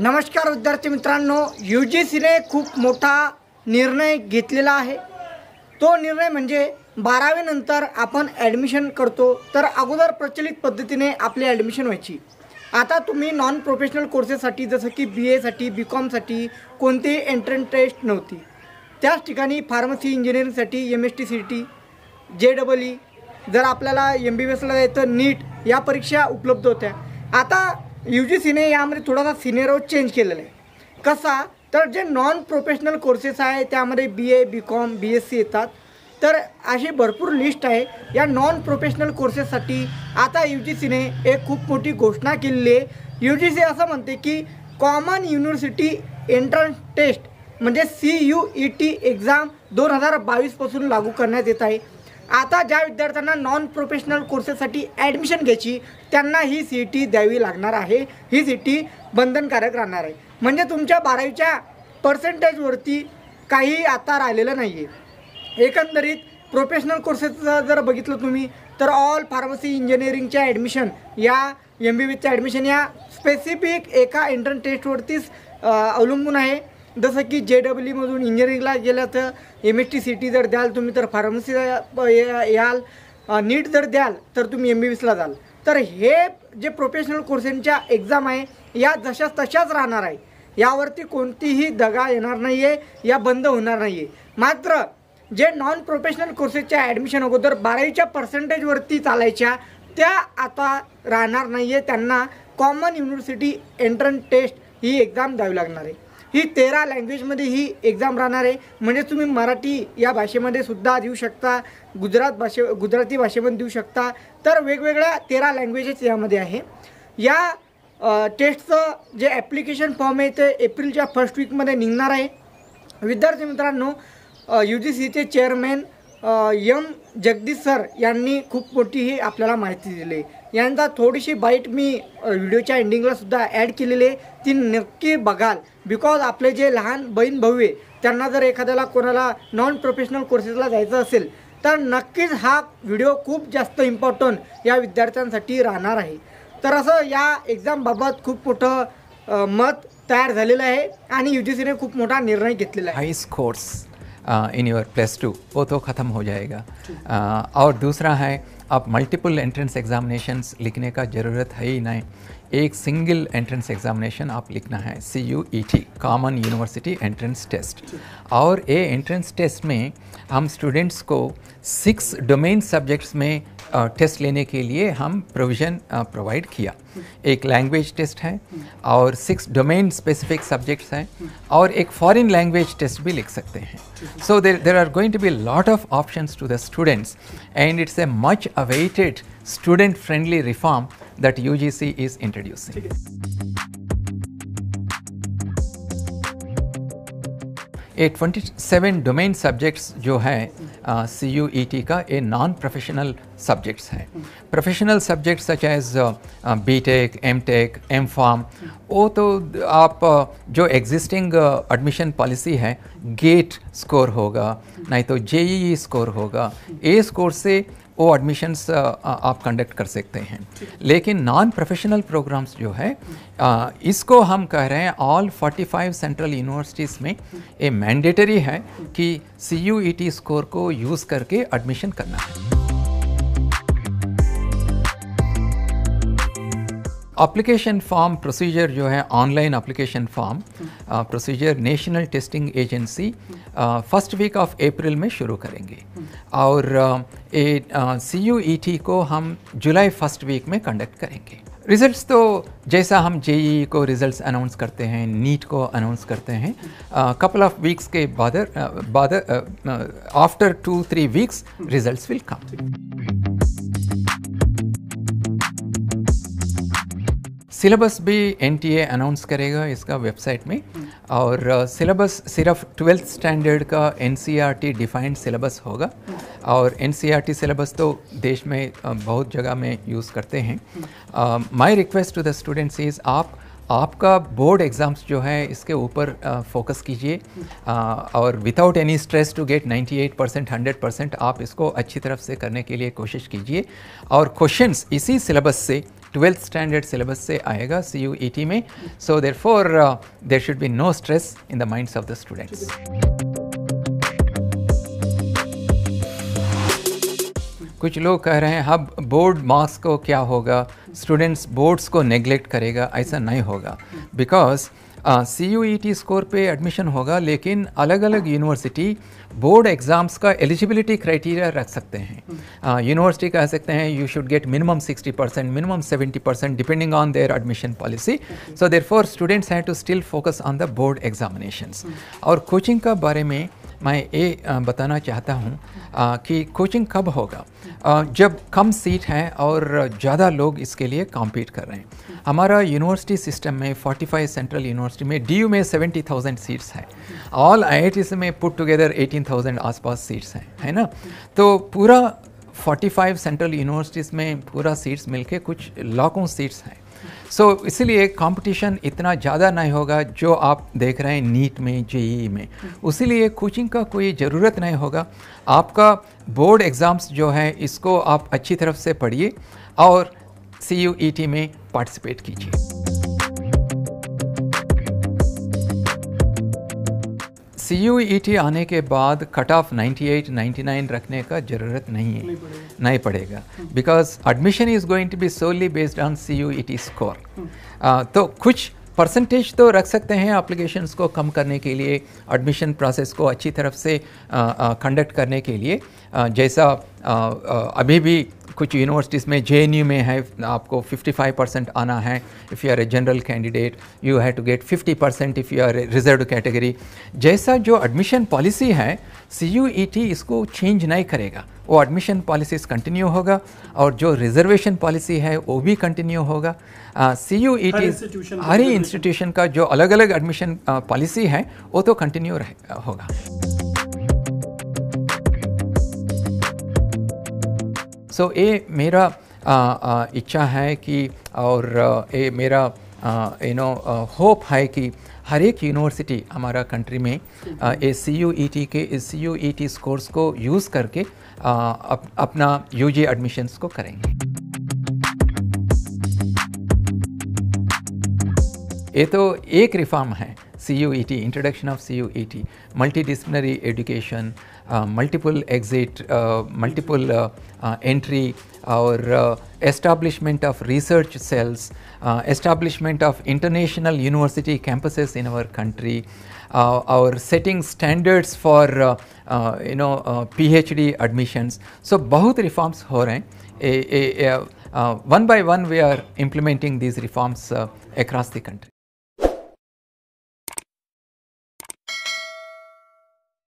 नमस्कार विद्यार्थी मित्रांनो, UGCने खूप मोठा निर्णय घेतलेला आहे। तो निर्णय म्हणजे 12वी नंतर आपण ॲडमिशन करतो तर अगोदर प्रचलित पद्धतीने आपली ॲडमिशन व्हायची। आता तुम्ही नॉन प्रोफेशनल कोर्सेससाठी जसं की BA साठी BCom साठी कोणतीही एंट्रन्स टेस्ट नव्हती। त्याच ठिकाणी फार्मसी इंजिनिअरिंगसाठी MST CT JEE, जर आपल्याला MBBSला जायचं नीट या परीक्षा उपलब्ध होत्या। आता UGCने यामध्ये थोडासा सिनेरिओ चेंज केलेला आहे। कसा तर जे नॉन प्रोफेशनल कोर्सेस आहे त्यामध्ये BA BCom BSc येतात। तर अशी भरपूर लिस्ट आहे। या नॉन प्रोफेशनल कोर्सेससाठी आता UGCने एक खूप मोठी घोषणा केलेली आहे। UGC असं म्हणते की कॉमन युनिव्हर्सिटी एंट्रन्स टेस्ट म्हणजे CUET एक्झाम 2022 पासून लागू करण्यात येत आहे। आता ज्या विद्यार्थ्यांना नॉन प्रोफेशनल कोर्सेससाठी ॲडमिशन घ्यायची त्यांना ही CET द्यावी लागणार आहे। ही CET बंधनकारक राहणार आहे। म्हणजे तुमच्या 12वीच्या पर्सेंटेजवरती काही आता राहिलेलं नाही आहे। एकंदरीत प्रोफेशनल कोर्सेसचं जर बघितलं तुम्ही तर ऑल फार्मसी इंजिनिअरिंगच्या ॲडमिशन या MBBSच्या ॲडमिशन या स्पेसिफिक एका एंट्रन्स टेस्टवरतीच अवलंबून आहे। जसं की JEE मधून इंजिनिअरिंगला गेलं तर MST CT जर द्याल तुम्ही तर फार्मसीला याल, नीट जर द्याल तर तुम्ही MBBSला जाल। तर हे जे प्रोफेशनल कोर्सेसच्या एक्झाम आहे या जशाच तशाच राहणार आहे। यावरती कोणतीही दगा येणार नाही आहे, या बंद होणार नाही आहे। मात्र जे नॉन प्रोफेशनल कोर्सेसच्या ॲडमिशन अगोदर 12वीच्या पर्सेंटेजवरती चालायच्या त्या आता राहणार नाही आहे। त्यांना कॉमन युनिव्हर्सिटी एंट्रन्स टेस्ट ही एक्झाम द्यावी लागणार आहे। ही 13 लँग्वेजमध्ये ही एक्झाम राहणार आहे। म्हणजे तुम्ही मराठी या भाषेमध्ये सुद्धा देऊ शकता, गुजराती भाषेमध्ये देऊ शकता। तर वेगवेगळ्या 13 लँग्वेजेस यामध्ये आहे। या टेस्टचं जे ॲप्लिकेशन फॉर्म आहे ते एप्रिलच्या फर्स्ट वीकमध्ये निघणार आहे। विद्यार्थी मित्रांनो, UGCचे चेअरमॅन जगदीश सर यांनी खूप मोठी ही आपल्याला माहिती दिली आहे। यांचा थोडीशी बाईट मी व्हिडिओच्या एंडिंगला सुद्धा ॲड केलेली आहे, ती नक्की बघाल। बिकॉज आपले जे लहान बहीण भाऊ आहे त्यांना जर एखाद्याला कोणाला नॉन प्रोफेशनल कोर्सेसला जायचं असेल तर नक्कीच हा व्हिडिओ खूप जास्त इम्पॉर्टंट या विद्यार्थ्यांसाठी राहणार आहे। तर असं या एक्झामबाबत खूप मोठं मत तयार झालेलं आहे आणि UGCने खूप मोठा निर्णय घेतलेला आहे। हाई स्कोर्स इन योर +2 वो तो ख़त्म हो जाएगा। और दूसरा है, आप मल्टीपल एंट्रेंस एग्जामिनेशंस लिखने का ज़रूरत है ही नहीं। एक सिंगल एंट्रेंस एग्जामिनेशन आप लिखना है, CUET common university entrance test. और ये एंट्रेंस टेस्ट में हम स्टूडेंट्स को 6 डोमेन सब्जेक्ट्स में टेस्ट लेने के लिए हम प्रोविज़न प्रोवाइड किया। एक लैंग्वेज टेस्ट है और 6 डोमेन स्पेसिफिक सब्जेक्ट्स हैं और एक फॉरेन लैंग्वेज टेस्ट भी लिख सकते हैं। So there are going to be lot of options to the students and it's a much awaited student friendly reform that UGC is introducing. ये 27 डोमेन सब्जेक्ट्स जो है CUET का ये नॉन प्रोफेशनल सब्जेक्ट्स हैं। Professional subjects such as BTech MTech MPharm, वो तो आप जो एग्जिस्टिंग एडमिशन पॉलिसी है गेट स्कोर होगा, नहीं तो JEE स्कोर होगा, ए स्कोर से वो एडमिशन्स आप कंडक्ट कर सकते हैं। लेकिन नॉन प्रोफेशनल प्रोग्राम्स जो है इसको हम कह रहे हैं ऑल 45 सेंट्रल यूनिवर्सिटीज़ में ये मैंडेटरी है कि CUET स्कोर को यूज़ करके एडमिशन करना है। एप्लीकेशन फॉर्म प्रोसीजर जो है, online application form procedure national testing agency first week of April में शुरू करेंगे। और CUET को हम जुलाई फर्स्ट वीक में कंडक्ट करेंगे। रिजल्ट्स तो जैसा हम JEE को रिजल्ट्स अनाउंस करते हैं, नीट को अनाउंस करते हैं, कपल ऑफ वीक्स के बाद after 2-3 weeks results will come. Syllabus भी NTA अनाउंस करेगा इसका वेबसाइट में। और सिलेबस सिर्फ 12th स्टैंडर्ड का NCERT डिफाइंड सिलेबस होगा। और NCERT सिलेबस तो देश में बहुत जगह में यूज़ करते हैं। My request to the students is आपका बोर्ड एग्ज़ाम्स जो है इसके ऊपर फोकस कीजिए और without any stress to get 98% 100% आप इसको अच्छी तरफ से करने के लिए कोशिश कीजिए। और क्वेश्चंस इसी सिलेबस से 12th स्टैंडर्ड सिलेबस से आएगा CUET में. So therefore there should be no stress in the minds of the students. कुछ लोग कह रहे हैं अब बोर्ड मार्क्स को क्या होगा, स्टूडेंट्स बोर्ड्स को नेग्लेक्ट करेगा. ऐसा नहीं होगा, बिकॉज CUET स्कोर पे एडमिशन होगा, लेकिन अलग अलग यूनिवर्सिटी बोर्ड एग्ज़ाम्स का एलिजिबिलिटी क्राइटेरिया रख सकते हैं. यूनिवर्सिटी कह सकते हैं you should get minimum 60%, minimum 70% depending on their admission policy. So therefore students have to still focus on the board examinations. और कोचिंग का बारे में मैं ये बताना चाहता हूँ कि कोचिंग कब होगा, जब कम सीट हैं और ज़्यादा लोग इसके लिए कॉम्पीट कर रहे हैं. हमारा यूनिवर्सिटी सिस्टम में 45 सेंट्रल यूनिवर्सिटी में DU में 70,000 सीट्स हैं. ऑल IITs में पुट टुगेदर 18,000 आसपास सीट्स हैं, है ना. तो पूरा 45 सेंट्रल यूनिवर्सिटीज़ में पूरा सीट्स मिलके कुछ लाखों सीट्स हैं. सो इसलिए कंपटीशन इतना ज़्यादा नहीं होगा जो आप देख रहे हैं नीट में, JEE में. उसीलिए कोचिंग का कोई ज़रूरत नहीं होगा. आपका बोर्ड एग्ज़ाम्स जो है इसको आप अच्छी तरफ से पढ़िए और CUET में पार्टिसिपेट कीजिए. CUET आने के बाद कट ऑफ 98, 99 रखने का ज़रूरत नहीं है, नहीं पड़ेगा, because admission is going to be solely based on CUET score. तो कुछ परसेंटेज तो रख सकते हैं एप्लीकेशंस को कम करने के लिए, एडमिशन प्रोसेस को अच्छी तरफ से कंडक्ट करने के लिए. जैसा अभी भी कुछ यूनिवर्सिटीज़ में JNU में है, आपको 55% आना है. If you are a general candidate you have to get 50% if you are a reserved category. जैसा जो एडमिशन पॉलिसी है CUET इसको चेंज नहीं करेगा. वो एडमिशन पॉलिसीज़ कंटिन्यू होगा और जो रिजर्वेशन पॉलिसी है वो भी कंटिन्यू होगा. CUET हर ही इंस्टीट्यूशन का जो अलग अलग एडमिशन पॉलिसी है वो तो कंटिन्यू होगा. सो ये मेरा इच्छा है कि, और ये मेरा होप है कि हर एक यूनिवर्सिटी हमारा कंट्री में ये CUET के इस CUET स्कोर्स को यूज़ करके अपना UG एडमिशन्स को करेंगे. ये तो एक रिफॉर्म है CUET, introduction of CUET, multidisciplinary education, multiple exit, multiple entry, और establishment of research cells, establishment of international university campuses in our country, our setting standards for PhD admissions. So बहुत reforms हो रहे हैं. One by one we are implementing these reforms across the country.